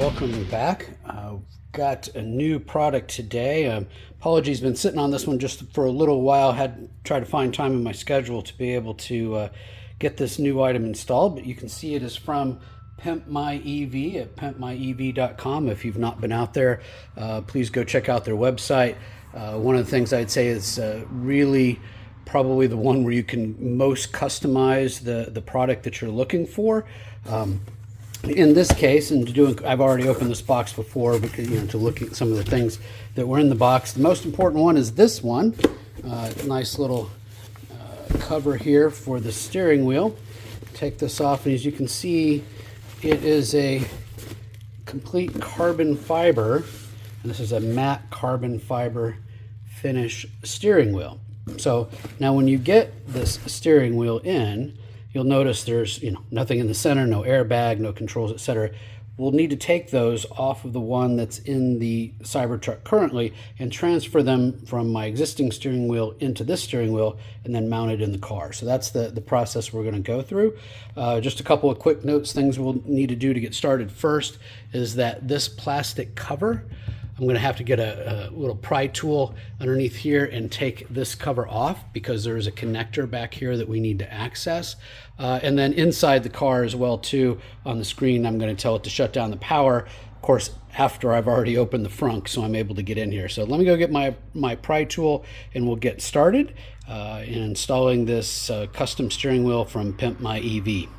welcome back. Got a new product today. Apologies, been sitting on this one just for a little while. Had to try to find time in my schedule to be able to get this new item installed, but you can see it is from PimpMyEV at PimpMyEV.com. If you've not been out there, please go check out their website. One of the things I'd say is really probably the one where you can most customize the product that you're looking for. In this case, I've already opened this box before because to look at some of the things that were in the box. The most important one is this one. Nice little cover here for the steering wheel. Take this off, and as you can see, it is a complete carbon fiber. And this is a matte carbon fiber finish steering wheel. So now when you get this steering wheel in, you'll notice there's nothing in the center, no airbag, no controls, etc. We'll need to take those off of the one that's in the Cybertruck currently and transfer them from my existing steering wheel into this steering wheel and then mount it in the car. So that's the process we're going to go through. Just a couple of quick notes, things we'll need to do to get started. First is that this plastic cover, I'm going to have to get a little pry tool underneath here and take this cover off because there's a connector back here that we need to access. And then inside the car as well too, on the screen, I'm going to tell it to shut down the power, of course, after I've already opened the frunk, so I'm able to get in here. So let me go get my pry tool and we'll get started in installing this custom steering wheel from PimpMyEV.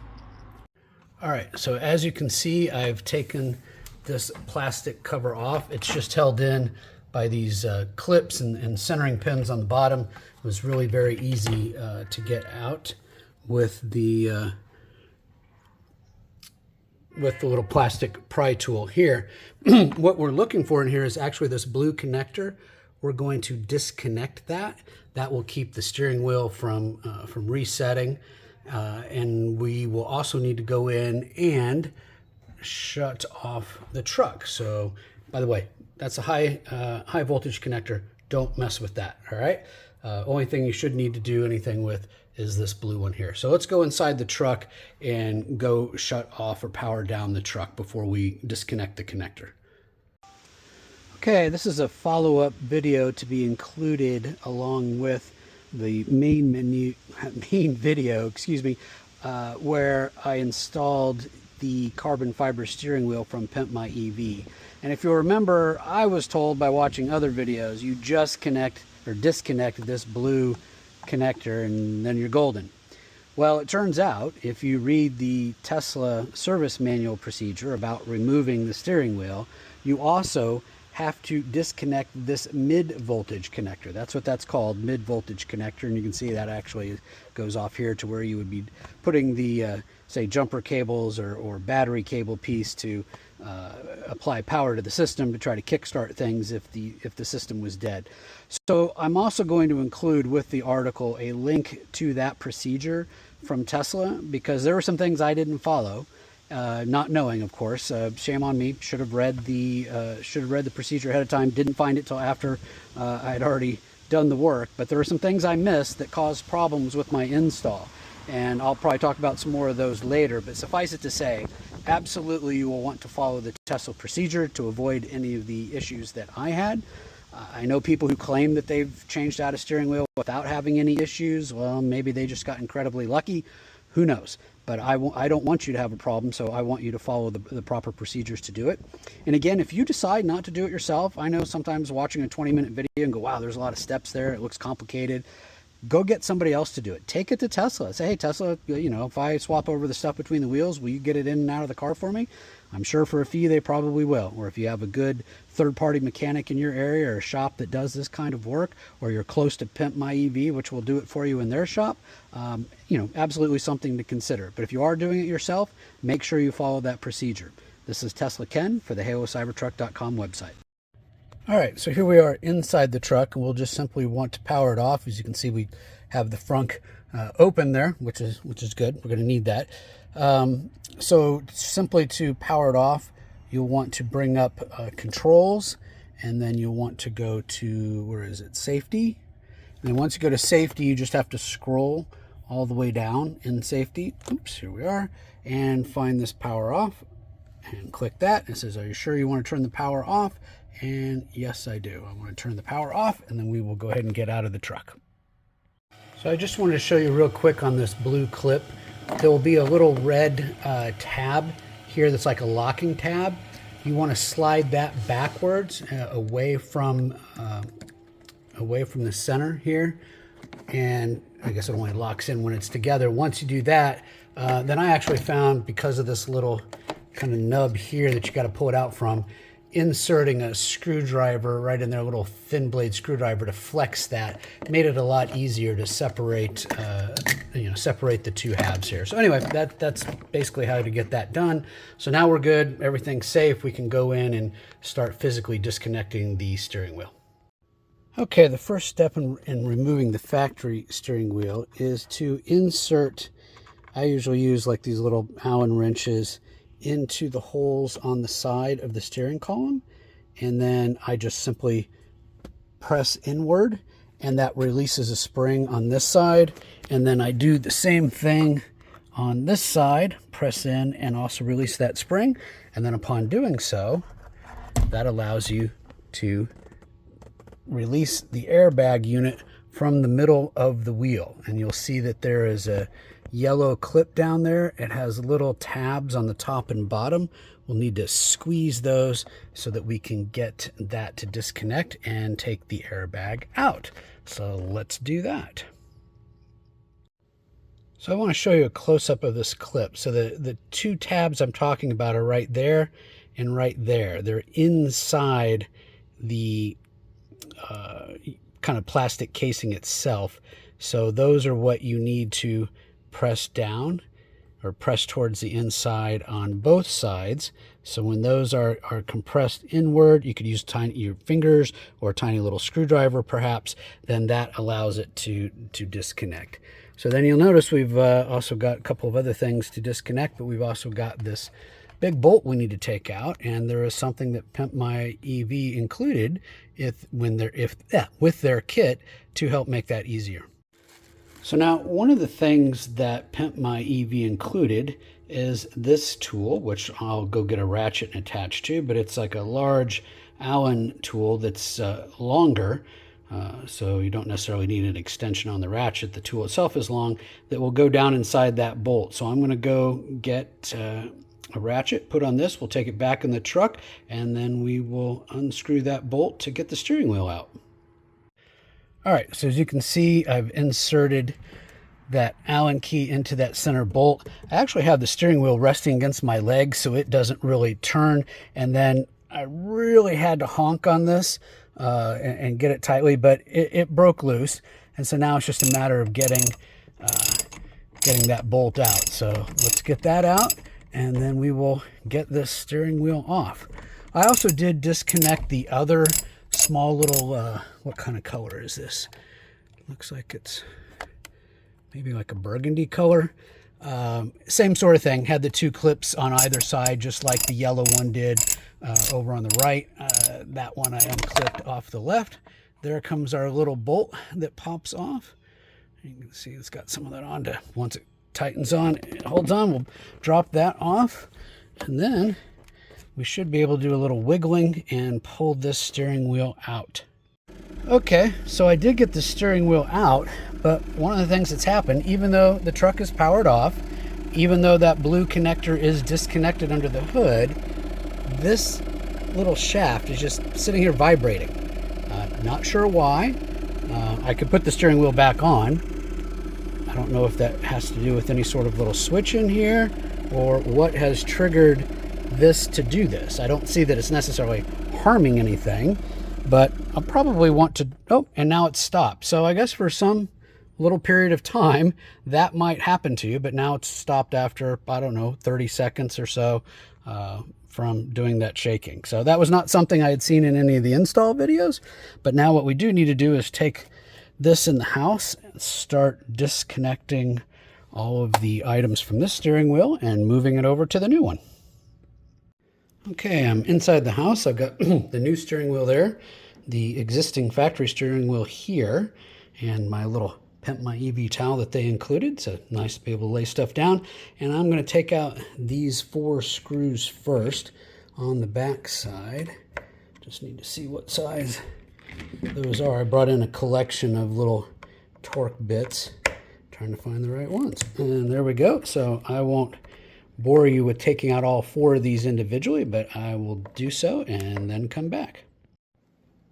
All right, so as you can see, I've taken this plastic cover off. It's just held in by these clips and centering pins on the bottom. It was really very easy to get out with the little plastic pry tool here. What we're looking for in here is actually this blue connector. We're going to disconnect that. That will keep the steering wheel from resetting. And we will also need to go in and shut off the truck. So, by the way, that's a high voltage connector. Don't mess with that. All right. Only thing you should need to do anything with is this blue one here. So let's go inside the truck and go shut off or power down the truck before we disconnect the connector. Okay, this is a follow-up video to be included along with the main video, where I installed the carbon fiber steering wheel from PimpMyEV. And if you'll remember, I was told by watching other videos, you just connect or disconnect this blue connector and then you're golden. Well, it turns out if you read the Tesla service manual procedure about removing the steering wheel, you also have to disconnect this mid-voltage connector. That's what that's called, mid-voltage connector. And you can see that actually goes off here to where you would be putting the, say, jumper cables or battery cable piece to apply power to the system to try to kickstart things if the system was dead. So I'm also going to include with the article a link to that procedure from Tesla because there were some things I didn't follow. Not knowing, of course. Shame on me. Should have read the procedure ahead of time. Didn't find it till after I had already done the work. But there are some things I missed that caused problems with my install, and I'll probably talk about some more of those later. But suffice it to say, absolutely, you will want to follow the Tesla procedure to avoid any of the issues that I had. I know people who claim that they've changed out a steering wheel without having any issues. Well, maybe they just got incredibly lucky. Who knows? But I don't want you to have a problem, so I want you to follow the proper procedures to do it. And again, if you decide not to do it yourself, I know sometimes watching a 20-minute video and go, wow, there's a lot of steps there, it looks complicated. Go get somebody else to do it. Take it to Tesla. Say, hey, Tesla, if I swap over the stuff between the wheels, will you get it in and out of the car for me? I'm sure for a fee they probably will. Or if you have a good third-party mechanic in your area or a shop that does this kind of work, or you're close to PimpMyEV, which will do it for you in their shop, absolutely something to consider. But if you are doing it yourself, make sure you follow that procedure. This is Tesla Ken for the HaloCybertruck.com website. All right, so here we are inside the truck, and we'll just simply want to power it off. As you can see, we have the frunk open there, which is good. We're going to need that. So simply to power it off, you'll want to bring up controls, and then you'll want to go to, where is it, safety. And then once you go to safety, you just have to scroll all the way down in safety. Oops, here we are, and find this power off. and click that. It says, are you sure you want to turn the power off? And yes, I do. I want to turn the power off, and then we will go ahead and get out of the truck. So I just wanted to show you real quick on this blue clip. There will be a little red tab here that's like a locking tab. You want to slide that backwards away from the center here, and I guess it only locks in when it's together. Once you do that, then I actually found, because of this little kind of nub here that you got to pull it out from, inserting a screwdriver right in there, a little thin blade screwdriver to flex that, made it a lot easier to separate separate the two halves here. So anyway, that's basically how to get that done. So now we're good, everything's safe. We can go in and start physically disconnecting the steering wheel. Okay, the first step in removing the factory steering wheel is to insert, I usually use like these little Allen wrenches, into the holes on the side of the steering column, and then I just simply press inward, and that releases a spring on this side. And then I do the same thing on this side, press in and also release that spring, and then upon doing so, that allows you to release the airbag unit from the middle of the wheel. And you'll see that there is a yellow clip down there. It has little tabs on the top and bottom. We'll need to squeeze those so that we can get that to disconnect and take the airbag out. So let's do that. So I want to show you a close-up of this clip. So the two tabs I'm talking about are right there and right there. They're inside the kind of plastic casing itself. So those are what you need to press down or press towards the inside on both sides. So when those are compressed inward, you could use your fingers or a tiny little screwdriver perhaps, then that allows it to disconnect. So then you'll notice we've also got a couple of other things to disconnect, but we've also got this big bolt we need to take out, and there is something that PimpMyEV included with their kit to help make that easier. So now, one of the things that PimpMyEV included is this tool, which I'll go get a ratchet and attach to, but it's like a large Allen tool that's longer, so you don't necessarily need an extension on the ratchet. The tool itself is long, that will go down inside that bolt. So I'm going to go get a ratchet, put on this, we'll take it back in the truck, and then we will unscrew that bolt to get the steering wheel out. All right, so as you can see, I've inserted that Allen key into that center bolt. I actually have the steering wheel resting against my leg so it doesn't really turn, and then I really had to honk on this and get it tightly, but it broke loose, and so now it's just a matter of getting that bolt out. So let's get that out, and then we will get this steering wheel off. I also did disconnect the other small little, what kind of color is this? Looks like it's maybe like a burgundy color. Same sort of thing, had the two clips on either side, just like the yellow one did over on the right. That one I unclipped off the left. There comes our little bolt that pops off. You can see it's got some of that on. Once it tightens on, it holds on, we'll drop that off, and then we should be able to do a little wiggling and pull this steering wheel out. Okay, so I did get the steering wheel out, but one of the things that's happened, even though the truck is powered off, even though that blue connector is disconnected under the hood, this little shaft is just sitting here vibrating. Not sure why. I could put the steering wheel back on. I don't know if that has to do with any sort of little switch in here or what has triggered this to do this. I don't see that it's necessarily harming anything, but I'll probably want to, oh, and now it's stopped. So I guess for some little period of time that might happen to you, but now it's stopped after, I don't know, 30 seconds or so from doing that shaking. So that was not something I had seen in any of the install videos, but now what we do need to do is take this in the house and start disconnecting all of the items from this steering wheel and moving it over to the new one. Okay, I'm inside the house. I've got the new steering wheel there, the existing factory steering wheel here, and my little PimpMyEV towel that they included. So nice to be able to lay stuff down. And I'm going to take out these 4 screws first on the back side. Just need to see what size those are. I brought in a collection of little torque bits, trying to find the right ones. And there we go. So I won't bore you with taking out all 4 of these individually, but I will do so and then come back.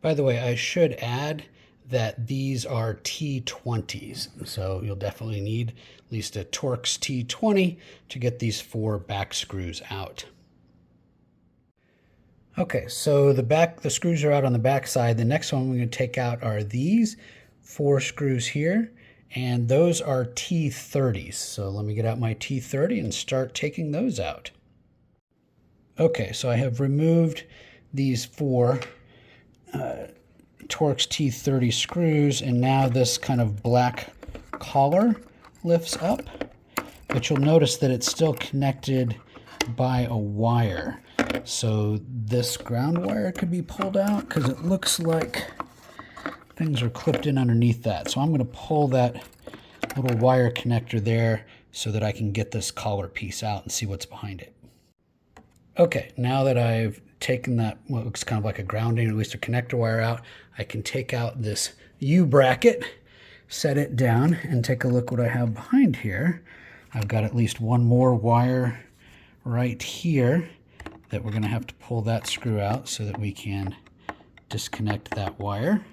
By the way, I should add that these are T20s, so you'll definitely need at least a Torx T20 to get these 4 back screws out. Okay, so the screws are out on the back side. The next one we're going to take out are these 4 screws here, and those are T30s. So let me get out my T30 and start taking those out. Okay, so I have removed these 4 Torx T30 screws, and now this kind of black collar lifts up, but you'll notice that it's still connected by a wire. So this ground wire could be pulled out because it looks like things are clipped in underneath that. So I'm going to pull that little wire connector there so that I can get this collar piece out and see what's behind it. Okay, now that I've taken that, what looks kind of like a grounding, at least a connector wire out, I can take out this U-bracket, set it down, and take a look what I have behind here. I've got at least one more wire right here that we're going to have to pull that screw out so that we can disconnect that wire.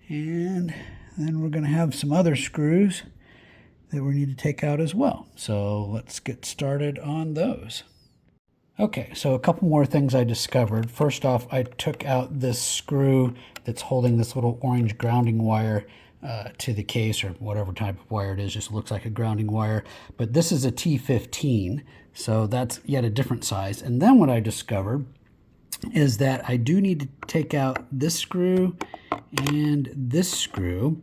And then we're going to have some other screws that we need to take out as well. So let's get started on those. Okay, so a couple more things I discovered. First off, I took out this screw that's holding this little orange grounding wire to the case, or whatever type of wire it is. Just looks like a grounding wire. But this is a T15, so that's yet a different size. And then what I discovered is that I do need to take out this screw and this screw.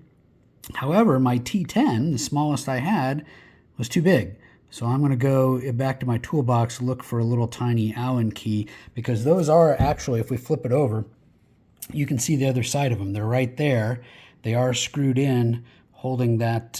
However, my T10, the smallest I had, was too big. So I'm going to go back to my toolbox, look for a little tiny Allen key, because those are actually, if we flip it over, you can see the other side of them. They're right there. They are screwed in, holding that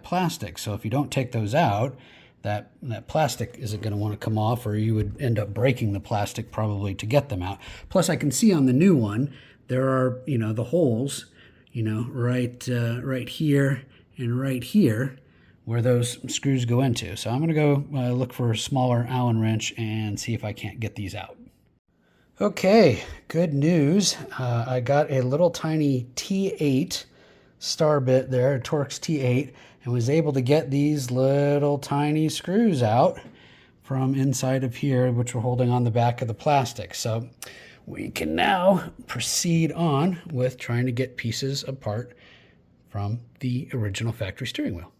plastic. So if you don't take those out, that plastic isn't going to want to come off, or you would end up breaking the plastic probably to get them out. Plus, I can see on the new one, there are, the holes, right here and right here, where those screws go into. So I'm going to go look for a smaller Allen wrench and see if I can't get these out. Okay, good news. I got a little tiny T8 star bit there, a Torx T8, and was able to get these little tiny screws out from inside of here, which we're holding on the back of the plastic. So we can now proceed on with trying to get pieces apart from the original factory steering wheel.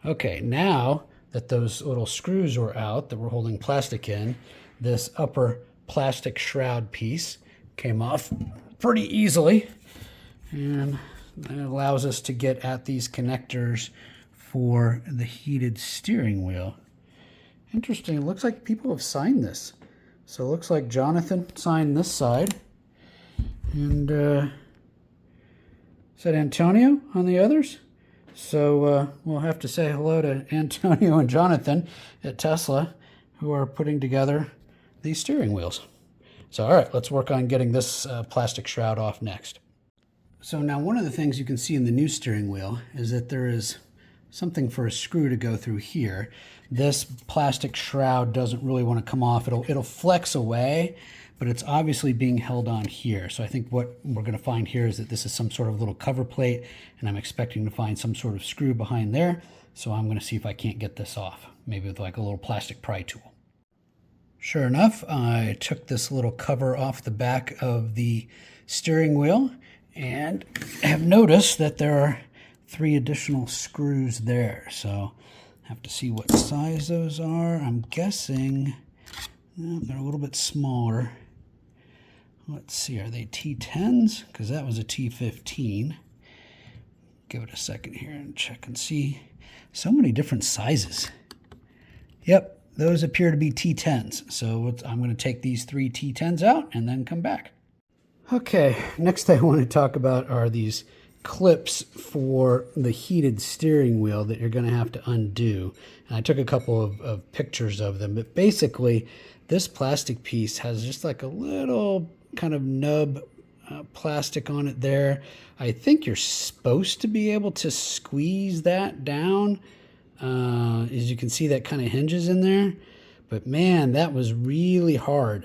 Okay, now that those little screws were out that were holding plastic in, this upper plastic shroud piece came off pretty easily, and that allows us to get at these connectors for the heated steering wheel. Interesting, it looks like people have signed this. So it looks like Jonathan signed this side, and is that Antonio on the others? So we'll have to say hello to Antonio and Jonathan at Tesla, who are putting together these steering wheels. So all right, let's work on getting this plastic shroud off next. So now one of the things you can see in the new steering wheel is that there is something for a screw to go through here. This plastic shroud doesn't really want to come off. It'll flex away, but it's obviously being held on here. So I think what we're going to find here is that this is some sort of little cover plate, and I'm expecting to find some sort of screw behind there. So I'm going to see if I can't get this off, maybe with like a little plastic pry tool. Sure enough, I took this little cover off the back of the steering wheel and have noticed that there are 3 additional screws there. So I have to see what size those are. I'm guessing they're a little bit smaller. Let's see, are they T10s? Because that was a T15. Give it a second here and check and see. So many different sizes. Yep, those appear to be T10s. So I'm going to take these 3 T10s out and then come back. Okay, next I want to talk about are these clips for the heated steering wheel that you're going to have to undo. And I took a couple of pictures of them, but basically this plastic piece has just like a little kind of nub plastic on it there. I think you're supposed to be able to squeeze that down. As you can see, that kind of hinges in there. But man, that was really hard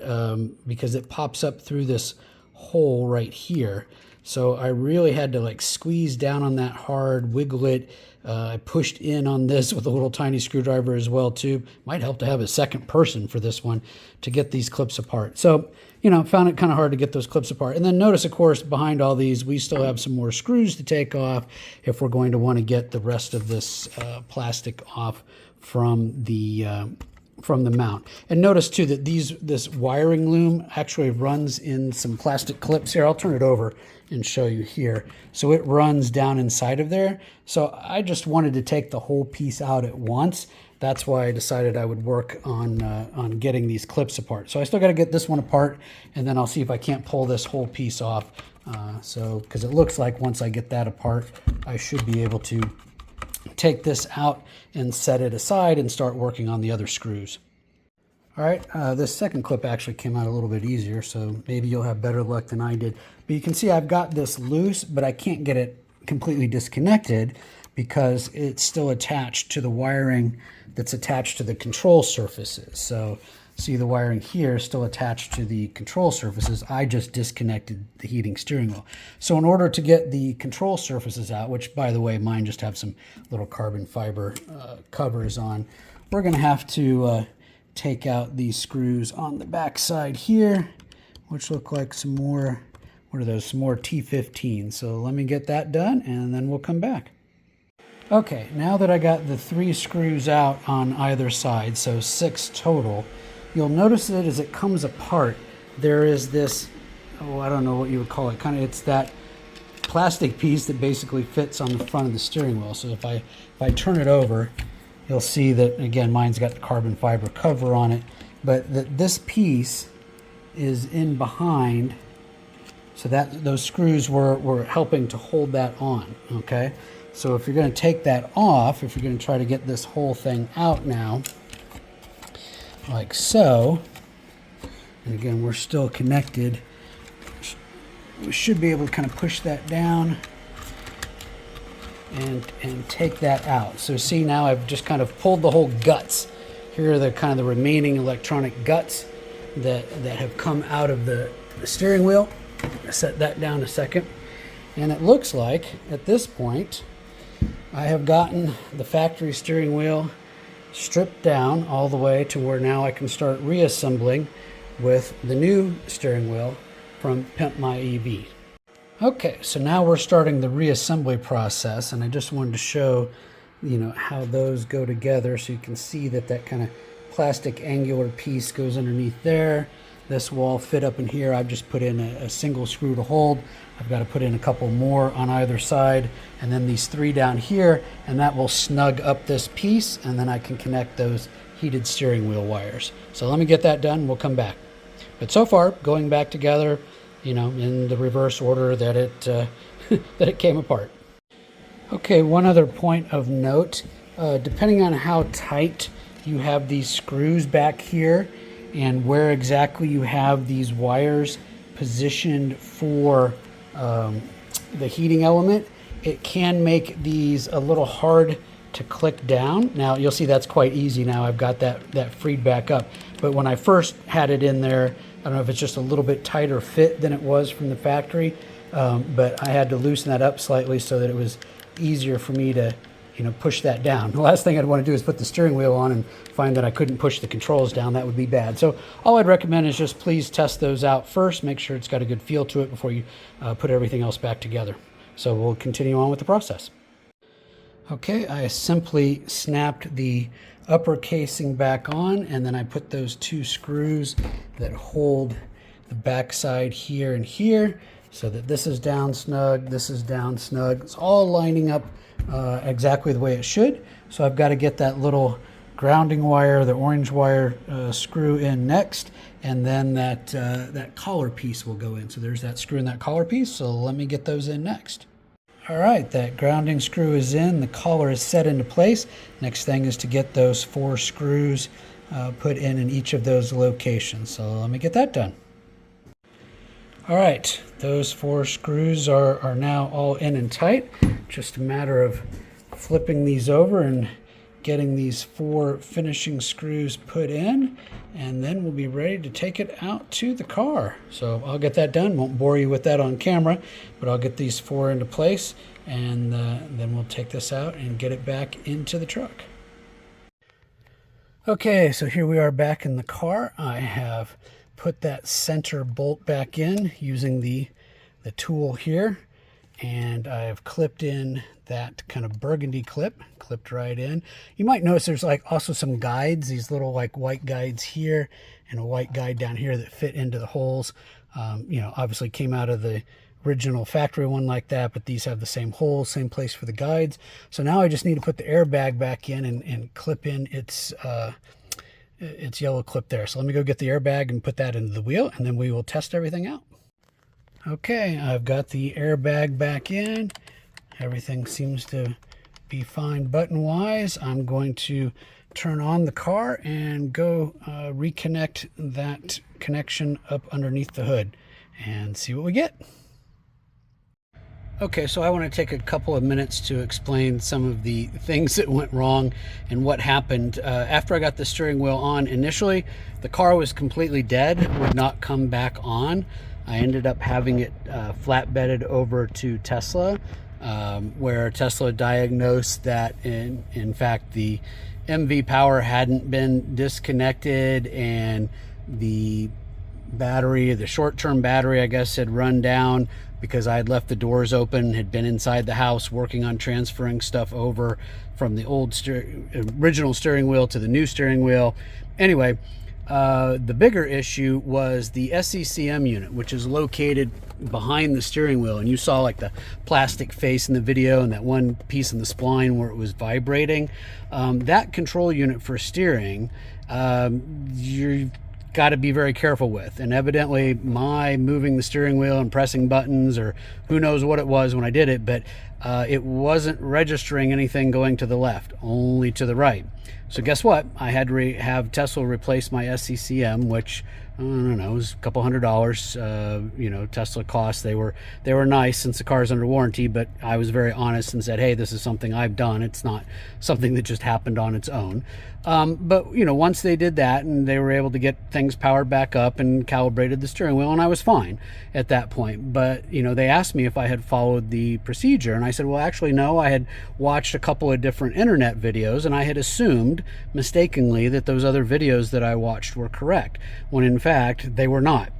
because it pops up through this hole right here. So I really had to like squeeze down on that hard, wiggle it. I pushed in on this with a little tiny screwdriver as well too. Might help to have a second person for this one to get these clips apart. So, you know, found it kind of hard to get those clips apart. And then notice, of course, behind all these, we still have some more screws to take off if we're going to want to get the rest of this plastic off from the mount. And notice too that this wiring loom actually runs in some plastic clips here. I'll turn it over and show you here. So it runs down inside of there. So I just wanted to take the whole piece out at once. That's why I decided I would work on getting these clips apart. So I still got to get this one apart, and then I'll see if I can't pull this whole piece off. Because it looks like once I get that apart, I should be able to take this out and set it aside and start working on the other screws. All right, this second clip actually came out a little bit easier, so maybe you'll have better luck than I did. But you can see I've got this loose, but I can't get it completely disconnected because it's still attached to the wiring that's attached to the control surfaces. So see, the wiring here is still attached to the control surfaces. I just disconnected the heating steering wheel. So in order to get the control surfaces out, which by the way, mine just have some little carbon fiber covers on, we're gonna have to take out these screws on the back side here, which look like some more, what are those, some more T15. So let me get that done and then we'll come back. Okay, now that I got the 3 screws out on either side, so 6 total, you'll notice that as it comes apart, there is this, oh, I don't know what you would call it, kind of, it's that plastic piece that basically fits on the front of the steering wheel. So if I turn it over, you'll see that, again, mine's got the carbon fiber cover on it, but that this piece is in behind, so that those screws were helping to hold that on, okay? So if you're going to take that off, if you're going to try to get this whole thing out now, like so, and again, we're still connected, we should be able to kind of push that down and take that out. So see, now I've just kind of pulled the whole guts. Here are the kind of the remaining electronic guts that have come out of the steering wheel. I'll set that down a second. And it looks like at this point, I have gotten the factory steering wheel stripped down all the way to where now I can start reassembling with the new steering wheel from PimpMyEV. Okay, so now we're starting the reassembly process, and I just wanted to show, you know, how those go together so you can see that that kind of plastic angular piece goes underneath there. This will all fit up in here. I've just put in a single screw to hold. I've got to put in a couple more on either side, and then these 3 down here, and that will snug up this piece, and then I can connect those heated steering wheel wires. So let me get that done, we'll come back. But so far, going back together, you know, in the reverse order that it that it came apart. Okay, one other point of note, depending on how tight you have these screws back here and where exactly you have these wires positioned for the heating element, it can make these a little hard to click down. Now you'll see that's quite easy now. I've got that freed back up. But when I first had it in there, I don't know if it's just a little bit tighter fit than it was from the factory, but I had to loosen that up slightly so that it was easier for me to, you know, push that down. The last thing I'd want to do is put the steering wheel on and find that I couldn't push the controls down. That would be bad. So all I'd recommend is just please test those out first. Make sure it's got a good feel to it before you put everything else back together. So we'll continue on with the process. Okay, I simply snapped the upper casing back on, and then I put those 2 screws that hold the back side here and here so that this is down snug, this is down snug. It's all lining up exactly the way it should. So I've got to get that little grounding wire, the orange wire screw in next, and then that collar piece will go in. So there's that screw and that collar piece, so let me get those in next. All right, that grounding screw is in, the collar is set into place. Next thing is to get those 4 screws put in each of those locations. So let me get that done. All right, those 4 screws are now all in and tight. Just a matter of flipping these over and getting these 4 finishing screws put in, and then we'll be ready to take it out to the car. So I'll get that done. Won't bore you with that on camera, but I'll get these 4 into place, and then we'll take this out and get it back into the truck. Okay, so here we are back in the car. I have put that center bolt back in using the tool here, and I have clipped in that kind of burgundy clipped right in. You might notice there's like also some guides, these little like white guides here and a white guide down here that fit into the holes. You know, obviously came out of the original factory one like that, but these have the same holes, same place for the guides. So now I just need to put the airbag back in and clip in its yellow clip there. So let me go get the airbag and put that into the wheel, and then we will test everything out. Okay, I've got the airbag back in. Everything seems to be fine button-wise. I'm going to turn on the car and go reconnect that connection up underneath the hood and see what we get. Okay, so I want to take a couple of minutes to explain some of the things that went wrong and what happened. After I got the steering wheel on, initially the car was completely dead, would not come back on. I ended up having it flatbedded over to Tesla, where Tesla diagnosed that in fact the MV power hadn't been disconnected, and the battery, the short-term battery, I guess, had run down because I had left the doors open, had been inside the house working on transferring stuff over from the old original steering wheel to the new steering wheel. Anyway, the bigger issue was the SCCM unit, which is located behind the steering wheel, and you saw like the plastic face in the video and that one piece in the spline where it was vibrating. That control unit for steering, you've got to be very careful with, and evidently my moving the steering wheel and pressing buttons, or who knows what it was when I did it, but it wasn't registering anything going to the left, only to the right. So guess what? I had to have Tesla replace my SCCM, which I don't know, it was a couple $100. You know, Tesla costs. They were nice since the car's under warranty, but I was very honest and said, hey, this is something I've done. It's not something that just happened on its own. But you know, once they did that and they were able to get things powered back up and calibrated the steering wheel, and I was fine at that point. But you know, they asked me if I had followed the procedure, and I said, well, actually no. I had watched a couple of different internet videos, and I had assumed mistakenly that those other videos that I watched were correct, when in fact they were not.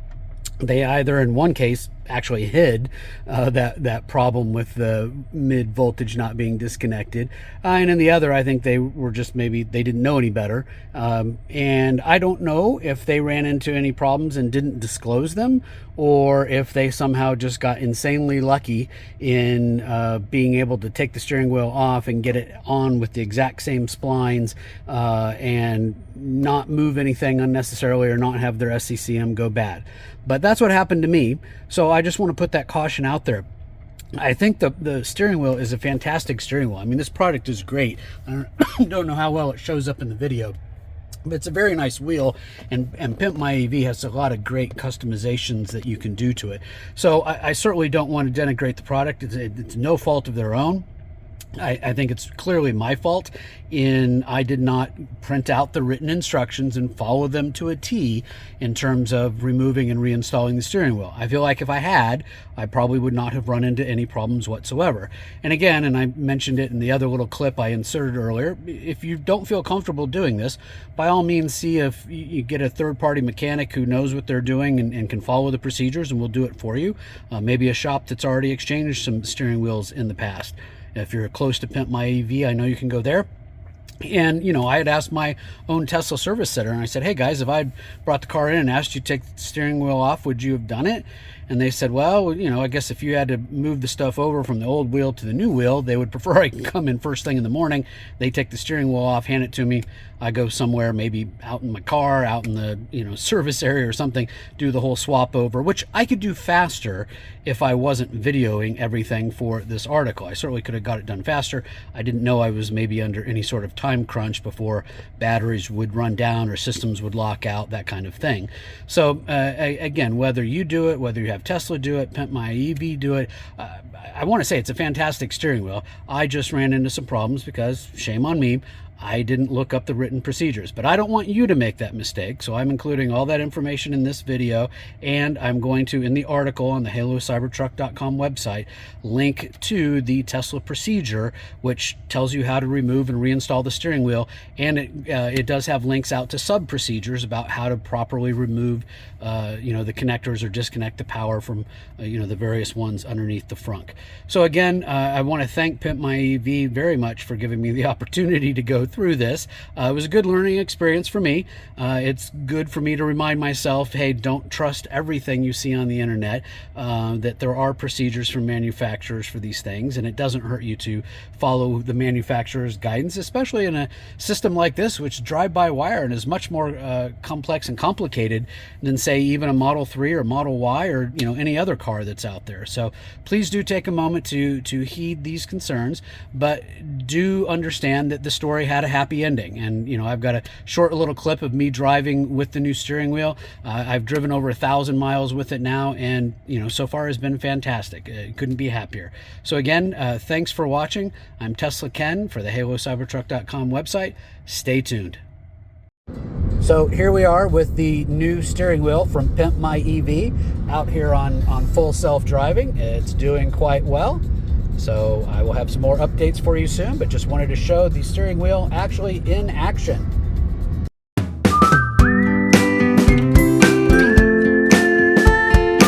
They either, in one case, actually hid that problem with the mid voltage not being disconnected, and in the other, I think they were just, maybe they didn't know any better, and I don't know if they ran into any problems and didn't disclose them, or if they somehow just got insanely lucky in being able to take the steering wheel off and get it on with the exact same splines, and not move anything unnecessarily or not have their SCCM go bad. But that's what happened to me. So I just want to put that caution out there. I think the steering wheel is a fantastic steering wheel. I mean, this product is great. I don't know how well it shows up in the video, but it's a very nice wheel, and PimpMyEV has a lot of great customizations that you can do to it. So I certainly don't want to denigrate the product. It's no fault of their own. I think it's clearly my fault in I did not print out the written instructions and follow them to a T in terms of removing and reinstalling the steering wheel. I feel like if I had, I probably would not have run into any problems whatsoever. And again, and I mentioned it in the other little clip I inserted earlier, if you don't feel comfortable doing this, by all means see if you get a third-party mechanic who knows what they're doing and can follow the procedures, and we'll do it for you. Maybe a shop that's already exchanged some steering wheels in the past. If you're close to PimpMyEV, I know you can go there. And, you know, I had asked my own Tesla service center, and I said, hey guys, if I'd brought the car in and asked you to take the steering wheel off, would you have done it? And they said, well, you know, I guess if you had to move the stuff over from the old wheel to the new wheel, they would prefer I come in first thing in the morning. They take the steering wheel off, hand it to me. I go somewhere, maybe out in my car, out in the, you know, service area or something, do the whole swap over, which I could do faster if I wasn't videoing everything for this article. I certainly could have got it done faster. I didn't know I was maybe under any sort of time crunch before batteries would run down or systems would lock out, that kind of thing. So again, whether you do it, whether you have Tesla do it, PimpMyEV do it, I want to say it's a fantastic steering wheel. I just ran into some problems because, shame on me, I didn't look up the written procedures, but I don't want you to make that mistake. So I'm including all that information in this video, and I'm going to, in the article on the HaloCybertruck.com website, link to the Tesla procedure, which tells you how to remove and reinstall the steering wheel. And it does have links out to sub procedures about how to properly remove, you know, the connectors or disconnect the power from, you know, the various ones underneath the frunk. So again, I want to thank PimpMyEV very much for giving me the opportunity to go through this. It was a good learning experience for me. It's good for me to remind myself, hey, don't trust everything you see on the internet, that there are procedures from manufacturers for these things, and it doesn't hurt you to follow the manufacturer's guidance, especially in a system like this, which drive-by-wire and is much more complex and complicated than, say, even a Model 3 or Model Y or, you know, any other car that's out there. So please do take a moment to heed these concerns, but do understand that the story had a happy ending. And, you know, I've got a short little clip of me driving with the new steering wheel. I've driven over 1,000 miles with it now, and, you know, so far has been fantastic. Couldn't be happier. So again, thanks for watching. I'm Tesla Ken for the HaloCybertruck.com website. Stay tuned. So here we are with the new steering wheel from PimpMyEV out here on full self-driving. It's doing quite well. So I will have some more updates for you soon, but just wanted to show the steering wheel actually in action.